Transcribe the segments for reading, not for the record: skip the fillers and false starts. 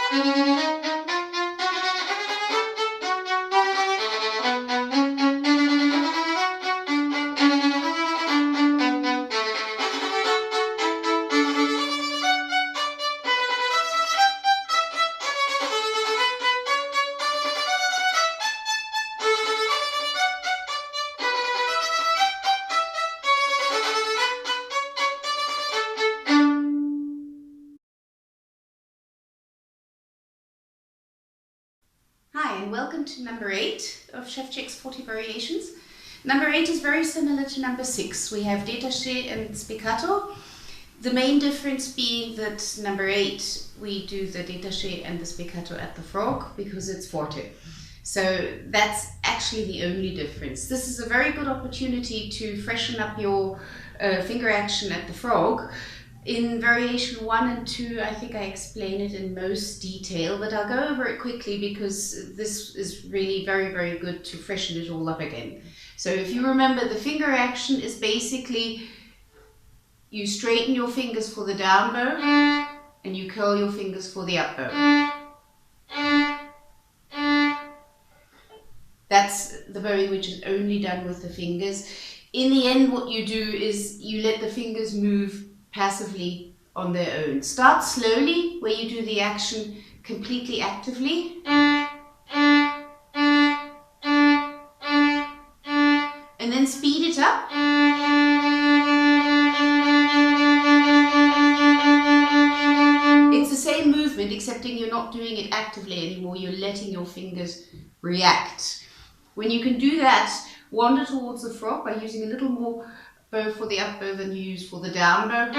Hi and welcome to number 8 of Sevcik's forte variations. Number 8 is very similar to number 6. We have Detachet and Spiccato. The main difference being that number 8 we do the Detachet and the Spiccato at the frog because it's forte. So that's actually the only difference. This is a very good opportunity to freshen up your finger action at the frog. In variation 1 and 2, I think I explain it in most detail, but I'll go over it quickly because this is really very, very good to freshen it all up again. So if you remember, the finger action is basically you straighten your fingers for the down bow and you curl your fingers for the up bow. That's the bowing which is only done with the fingers. In the end, what you do is you let the fingers move passively on their own. Start slowly, where you do the action completely actively. And then speed it up. It's the same movement, excepting you're not doing it actively anymore. You're letting your fingers react. When you can do that, wander towards the frog by using a little more bow for the up bow than you use for the down bow.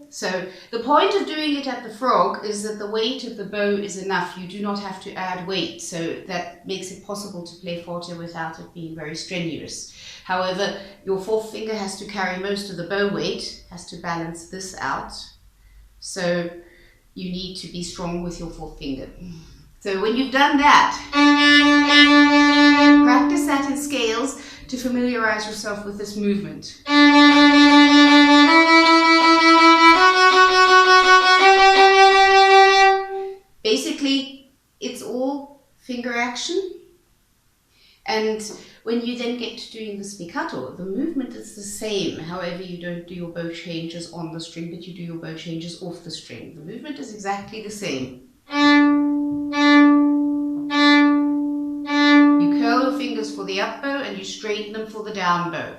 So the point of doing it at the frog is that the weight of the bow is enough. You do not have to add weight, so that makes it possible to play forte without it being very strenuous. However, your fourth finger has to carry most of the bow weight, has to balance this out. So you need to be strong with your fourth finger. So when you've done that, practice that in scales to familiarize yourself with this movement. Basically, it's all finger action. And when you then get to doing the spiccato, the movement is the same. However, you don't do your bow changes on the string, but you do your bow changes off the string. The movement is exactly the same. You curl your fingers for the up bow and you straighten them for the down bow.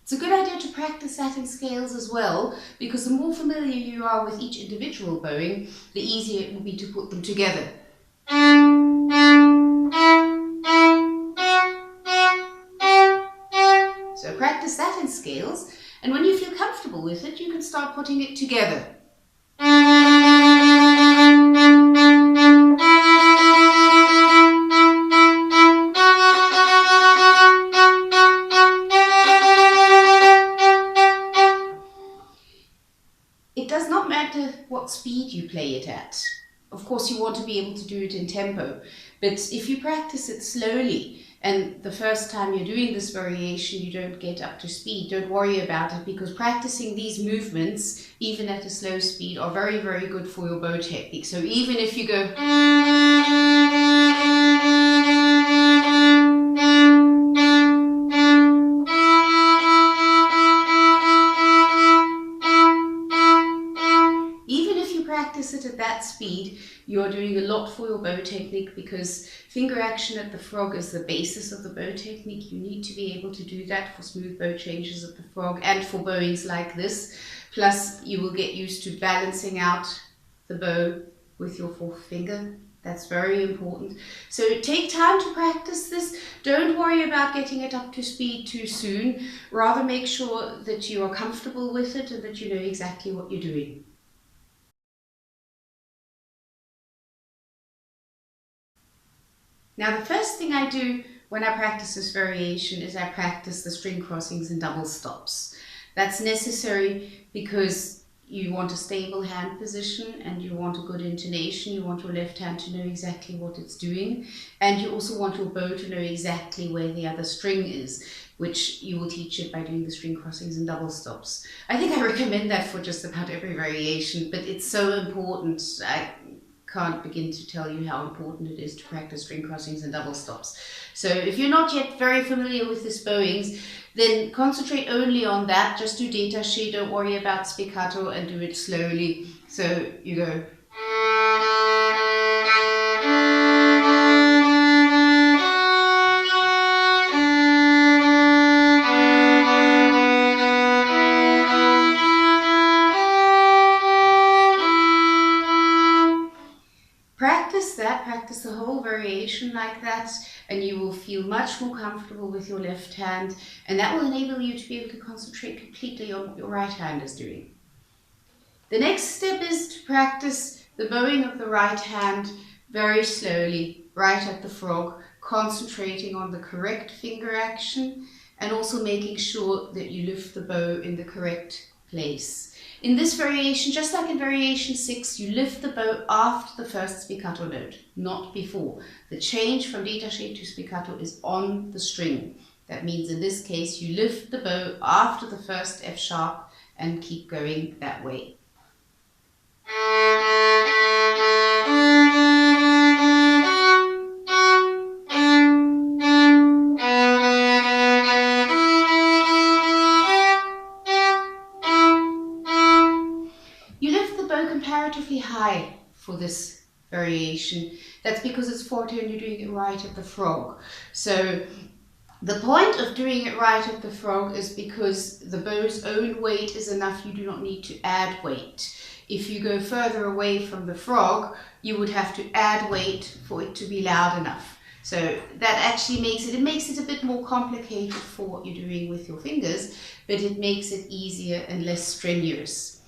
It's a good idea to practice that in scales as well, because the more familiar you are with each individual bowing, the easier it will be to put them together. So practice that in scales, and when you feel comfortable with it, you can start putting it together. It does not matter what speed you play it at. Of course, you want to be able to do it in tempo, but if you practice it slowly and the first time you're doing this variation you don't get up to speed, don't worry about it, because practicing these movements, even at a slow speed, are very, very good for your bow technique. So even if you go practice it at that speed, you are doing a lot for your bow technique, because finger action at the frog is the basis of the bow technique. You need to be able to do that for smooth bow changes at the frog and for bowings like this. Plus, you will get used to balancing out the bow with your fourth finger. That's very important. So take time to practice this. Don't worry about getting it up to speed too soon. Rather make sure that you are comfortable with it and that you know exactly what you're doing. Now, the first thing I do when I practice this variation is I practice the string crossings and double stops. That's necessary because you want a stable hand position and you want a good intonation. You want your left hand to know exactly what it's doing, and you also want your bow to know exactly where the other string is, which you will teach it by doing the string crossings and double stops. I think I recommend that for just about every variation, but it's so important. I can't begin to tell you how important it is to practice string crossings and double stops. So if you're not yet very familiar with this bowings, then concentrate only on that. Just do detachet, don't worry about spiccato, and do it slowly. So you go. Practice the whole variation like that, and you will feel much more comfortable with your left hand, and that will enable you to be able to concentrate completely on what your right hand is doing. The next step is to practice the bowing of the right hand very slowly, right at the frog, concentrating on the correct finger action and also making sure that you lift the bow in the correct place. In this variation, just like in variation 6, you lift the bow after the first spiccato note, not before. The change from detachet to spiccato is on the string. That means in this case, you lift the bow after the first F sharp and keep going that way. Comparatively high for this variation. That's because it's forte and you're doing it right at the frog. So the point of doing it right at the frog is because the bow's own weight is enough, you do not need to add weight. If you go further away from the frog, you would have to add weight for it to be loud enough. So that actually makes it a bit more complicated for what you're doing with your fingers, but it makes it easier and less strenuous.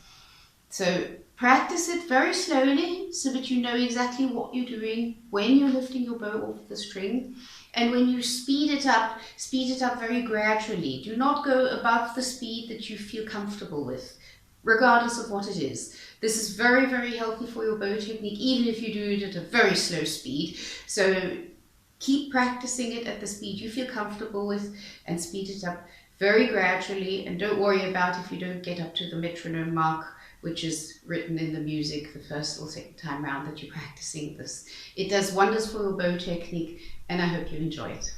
So practice it very slowly so that you know exactly what you're doing when you're lifting your bow off the string. And when you speed it up very gradually. Do not go above the speed that you feel comfortable with, regardless of what it is. This is very, very healthy for your bow technique, even if you do it at a very slow speed. So keep practicing it at the speed you feel comfortable with and speed it up very gradually. And don't worry about if you don't get up to the metronome mark, which is written in the music the first or second time round that you're practicing this. It does wonders for your bow technique, and I hope you enjoy it.